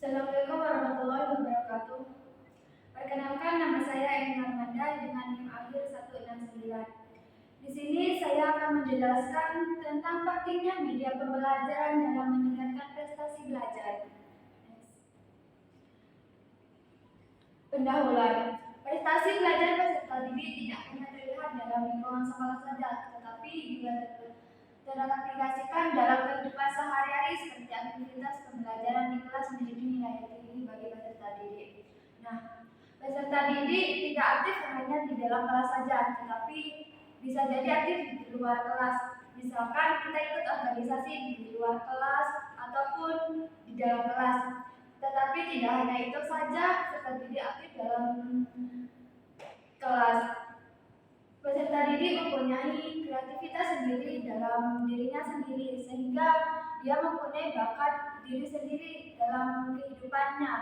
Assalamualaikum warahmatullahi wabarakatuh. Perkenalkan, nama saya Eni Armanda dengan NIM akhir 169. Di sini saya akan menjelaskan tentang pentingnya media pembelajaran dalam meningkatkan prestasi belajar. Pendahuluan. Prestasi belajar peserta didik tidak hanya terlihat dalam lingkungan sekolah saja, tetapi juga teraplikasikan dalam kehidupan sehari-hari seperti aktivitas pembelajaran di kelas menjadi nilai tinggi bagi peserta didik. Nah, peserta didik tidak aktif hanya di dalam kelas saja, tetapi bisa jadi aktif di luar kelas. Misalkan kita ikut organisasi di luar kelas ataupun di dalam kelas. Tetapi tidak hanya itu saja, peserta didik aktif dalam kelas. Peserta didik mempunyai kreativitas sendiri dalam dirinya sendiri, sehingga dia mempunyai bakat diri sendiri dalam kehidupannya.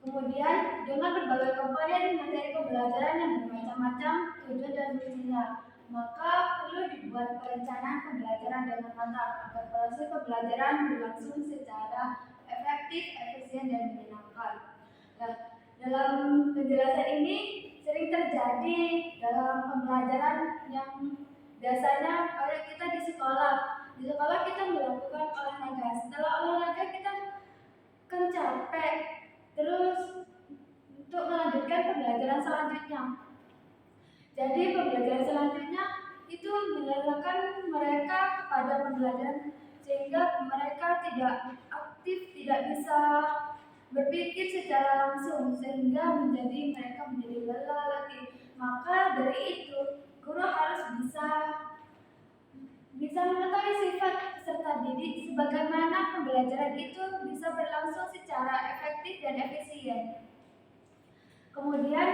Kemudian, dengan berbagai komponen materi pembelajaran yang bermacam-macam tujuan dan fungsinya, maka perlu dibuat perencanaan pembelajaran dengan matang agar proses pembelajaran berlangsung secara efektif, efisien, dan menyenangkan. Nah, dalam penjelasan ini sering terjadi dalam pembelajaran yang biasanya kalau kita di sekolah kita melakukan olahraga. Setelah olahraga kita kan capek, terus untuk melanjutkan pembelajaran selanjutnya. Jadi pembelajaran selanjutnya itu menyerahkan mereka kepada pembelajaran sehingga mereka tidak aktif, tidak bisa berpikir secara langsung sehingga mereka menjadi lelah letih. Maka dari itu guru harus bisa mengetahui sifat peserta didik sebagaimana pembelajaran itu bisa berlangsung secara efektif dan efisien. Kemudian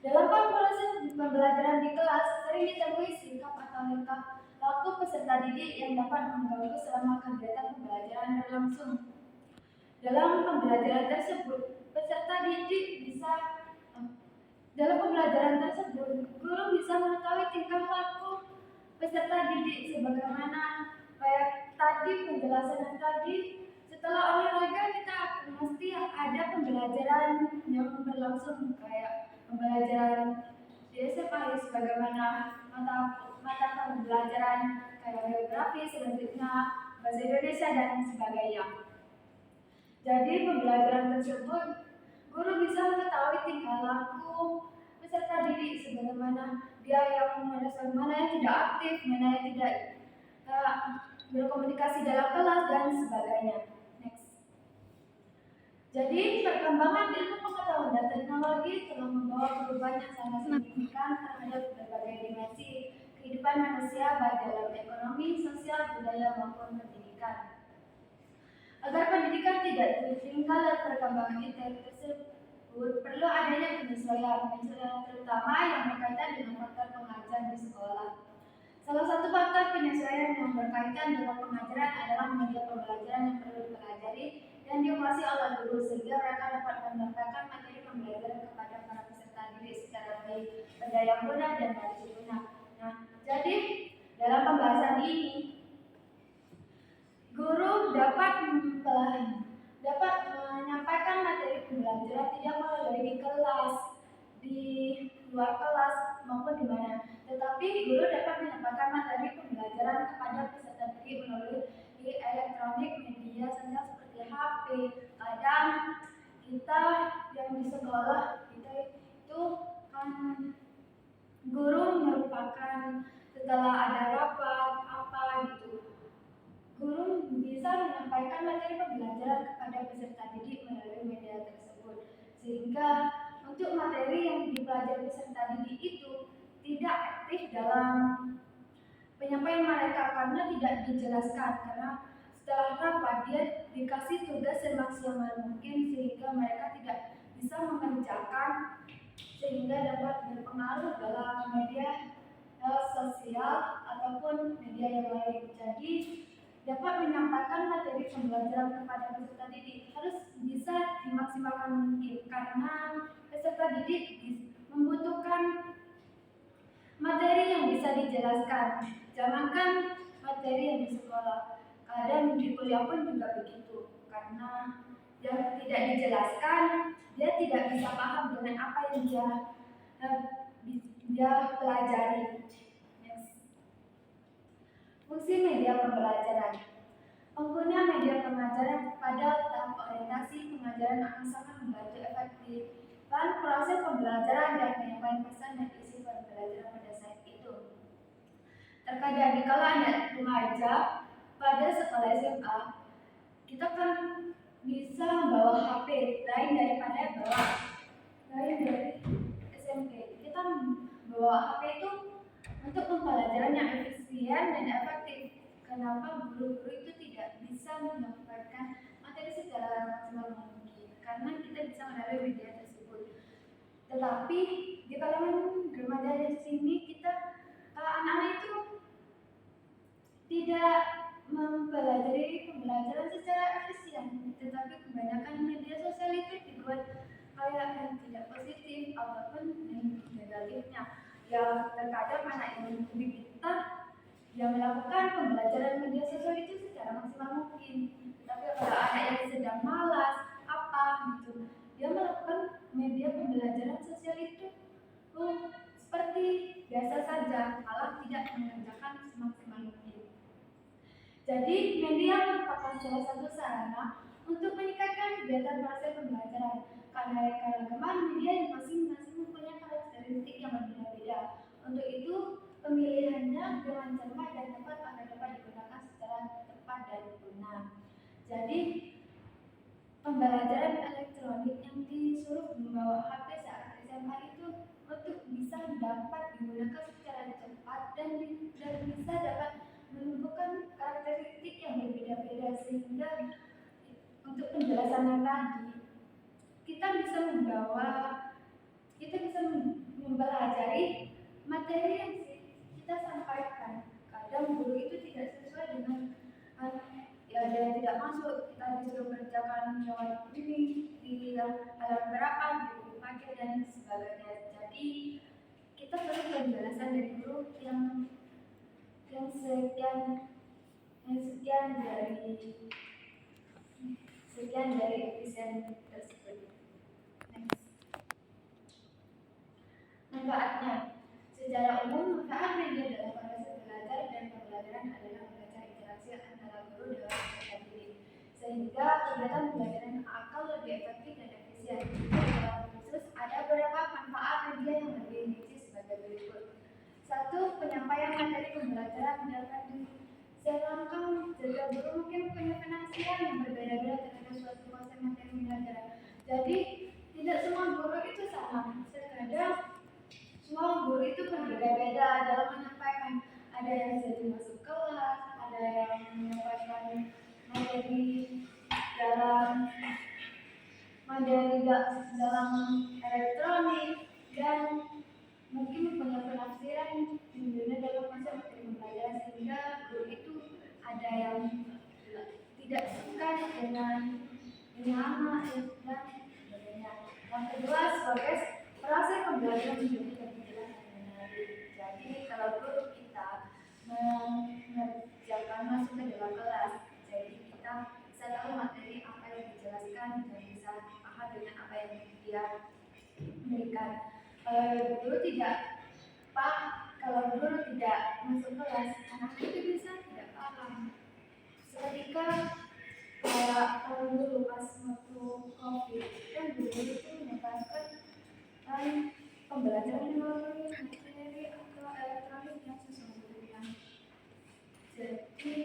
dalam proses pembelajaran di kelas sering ditemui sikap atau tingkah laku peserta didik yang dapat mengganggu selama kegiatan pembelajaran berlangsung. Dalam pembelajaran tersebut, guru bisa mengetahui tingkah laku peserta didik sebagaimana kayak tadi penjelasan yang tadi. Setelah olahraga kita mesti ada pembelajaran yang berlangsung kayak pembelajaran di SMA sebagaimana mata pembelajaran kayak geografi, selanjutnya bahasa Indonesia dan sebagainya. Jadi pembelajaran tersebut guru bisa mengetahui tingkah laku peserta didik sebagaimana dia yang merespon, mana yang tidak aktif, mana yang tidak berkomunikasi dalam kelas dan sebagainya. Next. Jadi perkembangan ilmu pengetahuan dan teknologi telah membawa perubahan yang sangat signifikan terhadap berbagai dimensi kehidupan manusia baik dalam ekonomi, sosial, budaya maupun pendidikan. Agar pendidikan tidak tertinggal dan perkembangan tersebut, perlu adanya penyesuaian terutama yang berkaitan dengan faktor pengajar di sekolah. Salah satu faktor penyesuaian yang berkaitan dengan pengajaran adalah media pembelajaran yang perlu dipelajari dan diawasi oleh guru sehingga mereka dapat menyampaikan materi pembelajaran kepada para peserta didik secara baik, berdaya guna dan berguna. Nah, jadi dalam pembahasan ini guru dapat menyampaikan materi pembelajaran tidak melulu di kelas, di luar kelas maupun di mana. Tetapi guru dapat menyampaikan materi pembelajaran kepada peserta didik melalui elektronik, media sosial seperti HP. Kadang kita yang di sekolah kita itu kan guru merupakan setelah ada rapat apa gitu. Guru bisa menyampaikan materi pembelajaran kepada peserta didik melalui media tersebut, sehingga untuk materi yang dipelajari peserta didik itu tidak aktif dalam penyampaian mereka karena tidak dijelaskan, karena setelah rapat dia dikasih tugas semaksimal mungkin sehingga mereka tidak bisa mengerjakan sehingga dapat berpengaruh dalam media sosial ataupun media yang lain. Jadi dapat menyampaikan materi pembelajaran kepada peserta didik harus bisa dimaksimalkan mungkin karena peserta didik membutuhkan materi yang bisa dijelaskan. Jangankan materi yang di sekolah, kadang di kuliah pun juga begitu karena dia tidak dijelaskan, dia tidak bisa paham dengan apa yang dia pelajari. Next. Fungsi media pembelajaran. Pengguna media pembelajaran pada tahap orientasi pengajaran akan sangat membantu efektifan proses pembelajaran dan penyampaian pesan dan isi pembelajaran pada saat itu. Terkadang kalau anak remaja pada sekolah SMA, kita kan bisa membawa HP lain dari SMP. Kita membawa HP itu untuk pembelajaran yang efisien dan efektif. Kenapa guru-guru itu tidak bisa menyampaikan materi secara maksimal mungkin? Karena kita bisa melalui media tersebut. Tetapi di kalangan remaja di sini anak-anak itu tidak mempelajari pembelajaran secara efisien, tetapi kebanyakan media sosial itu dibuat kayak yang tidak positif ataupun yang negatifnya. Ya terkadang anak yang lebih pintar yang melakukan pembelajaran media sosial itu secara maksimal mungkin. Tapi kalau anak yang sedang malas gitu, dia melakukan media pembelajaran sosial itu seperti biasa saja, malah tidak mengerjakan semaksimal mungkin. Jadi media merupakan salah satu sarana untuk meningkatkan kegiatan proses pembelajaran. Karena keragaman media yang masing-masing mempunyai karakteristik yang berbeda-beda. Untuk itu pemilihannya dengan cermat dan tepat agar dapat digunakan secara tepat dan guna. Jadi pembelajaran elektronik yang disuruh membawa HP saat SMA itu untuk bisa dapat digunakan secara cepat dan bisa dapat menunjukkan karakteristik yang berbeda-beda, sehingga untuk penjelasan yang tadi kita bisa mempelajari materi yang kita sampaikan. Kadang guru itu tidak sesuai dengan dia tidak masuk, kita disuruh kerjakan jawab ini di halaman berapa, di pakai dan sebagainya. Jadi kita perlu penjelasan dari guru yang sekian dari efisien tersebut. Next. Manfaatnya. Secara umum, manfaat media dalam proses belajar dan pembelajaran adalah mengajar interaksi antara guru dengan peserta didik, sehingga kegiatan pembelajaran akan lebih efektif dan efisien. Dalam khusus, ada beberapa manfaat media yang lebih rinci sebagai berikut. 1. Penyampaian materi pembelajaran dapat disiapkan jika guru mungkin punya penafsiran yang berbeda-beda terhadap suatu konsep materi pembelajaran. Jadi tidak semua guru itu sama. Terkadang semua guru itu berbeda-beda dalam menyampaikan. Ada yang jadi masuk kelas, ada yang menyampaikan materi dalam elektronik, dan mungkin punya penafsiran yang dalam konsep materi pembelajaran, sehingga guru itu ada yang tidak suka dengan nama dan sebagainya. Yang kedua, sebagai proses pembelajaran menjadi lebih jelas dan menarik. Jadi kalau guru kita mengerjakan masuk ke dalam kelas, jadi kita bisa tahu materi apa yang dijelaskan dan bisa paham dengan apa yang dia berikan. Kalau guru tidak masuk kelas, anak itu bisa tidak paham. Seketika kalau dulu pas waktu COVID kan guru itu mendapatkan pembelajaran melalui materi atau elektronik yang sesungguhnya. Jadi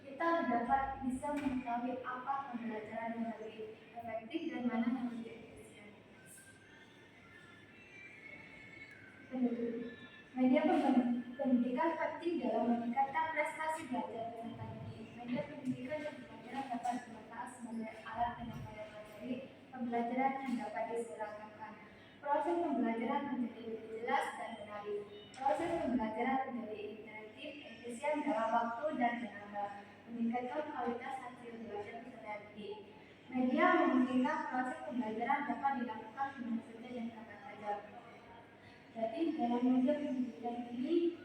kita dapat bisa mengetahui apa pembelajaran yang lebih efektif dan mana yang lebih efisien. Media pendidikan penting dalam meningkatkan prestasi belajar peserta didik. Media pendidikan dan pembelajaran dapat bermanfaat sebagai alat penyampaian materi pembelajaran yang dapat diserahkan. Proses pembelajaran menjadi lebih jelas dan menarik. Proses pembelajaran menjadi interaktif, efisien dalam waktu dan tenaga, meningkatkan kualitas hasil belajar peserta didik. Media memungkinkan proses pembelajaran dapat dilakukan di mana saja dan kapan saja. Jadi dalam media pendidikan ini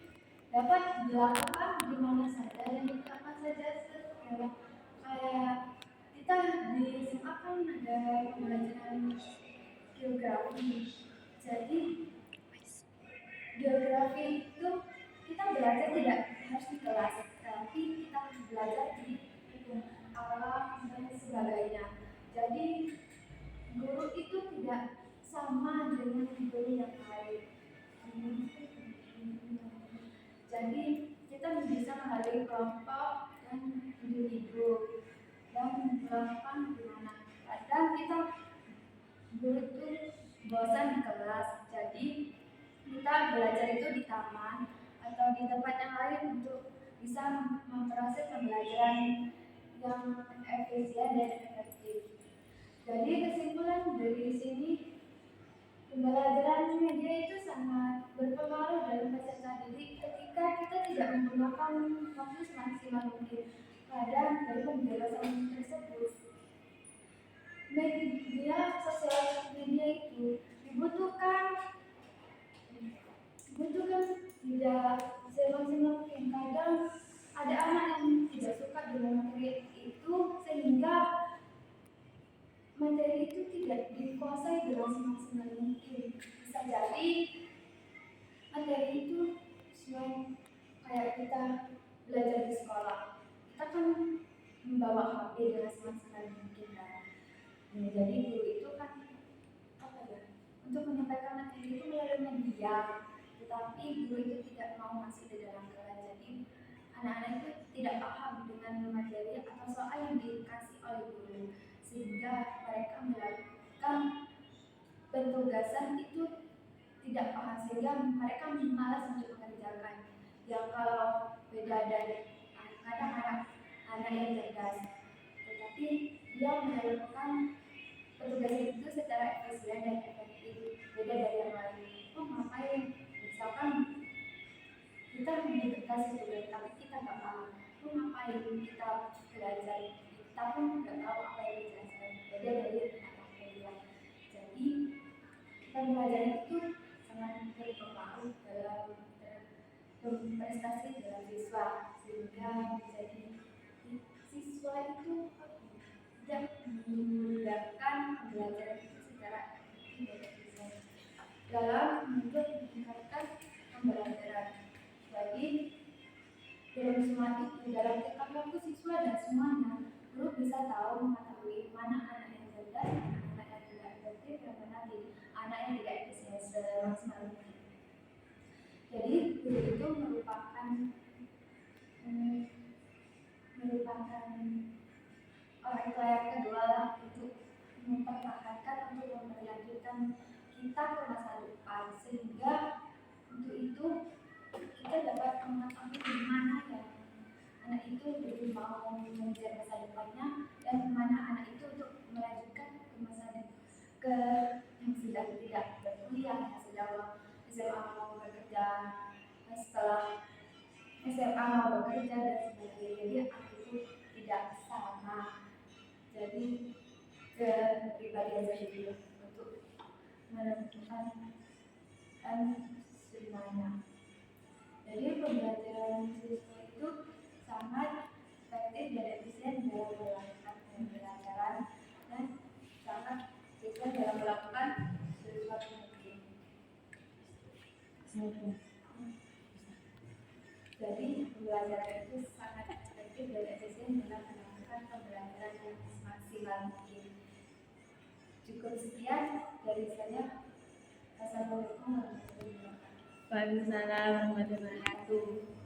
dapat dilakukan di mana saja dan kapan saja. Kayak kita pembelajaran geografi. Jadi geografi itu kita belajar tidak harus di kelas, tapi kita belajar di alam dan sebagainya. Jadi guru itu tidak sama dengan guru yang lain. Jadi kita bisa melalui kelompok dan individu dan melakukan gimana. Kadang kita guru itu bosan di kelas, jadi kita belajar itu di taman atau di tempat yang lain untuk bisa memproses pembelajaran yang efisien dan efektif. Jadi kesimpulan dari sini, pembelajaran media itu sangat berpengaruh dalam peserta didik ketika kita tidak menggunakan waktu semaksimal mungkin. Kadang dari pembelajaran tersebut, media sosial media itu dibutuhkan tidak semaksimal mungkin. Kadang ada anak yang tidak suka dengan materi itu sehingga materi itu tidak dikuasai dengan semaksimal mungkin. Bisa jadi materi itu sesuai kayak kita belajar di sekolah, kita kan membawa HP dengan semaksimal mungkin kan. Jadi guru itu kan apa ya, untuk menyampaikan materi itu melalui media, tetapi guru itu tidak mau masuk di dalam kelas. Jadi anak-anak itu tidak paham dengan materi atau soal yang dikasih oleh guru, sehingga mereka melakukan penugasan itu tidak paham, sehingga mereka malas untuk mengerjakan. Yang kalau beda dari kadang anak yang cerdas, tetapi dia melakukan petugas itu secara efisien dan efektif, beda dari yang lain. Oh ngapain? Misalkan kita dikasih tugas tapi kita nggak paham. Oh ngapain kita belajar? Kita pun nggak tahu apa yang dijelaskan. Beda dari anak lain. Jadi kita belajar itu sangat berpengaruh dalam prestasi dalam siswa, sehingga menjadi siswa itu tidak menggunakan belajar itu secara tidak efisien dalam meningkatkan pembelajaran. Jadi dalam semua itu, dalam tingkat waktu siswa dan semuanya, guru bisa tahu mengetahui mana anak yang cerdas, anak yang tidak efektif, dan mana anak yang tidak efisien semaksimal mungkin. Jadi guru itu merupakan orang tua yang kedua lah, untuk mempertahankan, untuk memperlanjutkan kita ke masa depan, sehingga untuk itu kita dapat mengetahui di mana ya anak itu lebih mau mengejar masa depannya, dan di mana anak itu untuk melanjutkan ke masa depan, ke yang sedang tidak berkuliah, yang sedang SMA mau bekerja, setelah SMA mau bekerja dan sebagainya. Jadi anak itu tidak sama. Jadi ke pribadi aja dulu untuk menentukan semuanya. Jadi pembelajaran siswa itu sangat efektif dan efisien dalam melakukan pembelajaran dan sangat efisien dalam melakukan sesuatu mungkin. Jadi pembelajaran itu sangat efektif dan efisien dalam melakukan pembelajaran yang maksimal mungkin. Cukup sekian dari saya. Assalamualaikum warahmatullahi wabarakatuh. Waalaikumsalam warahmatullahi wabarakatuh.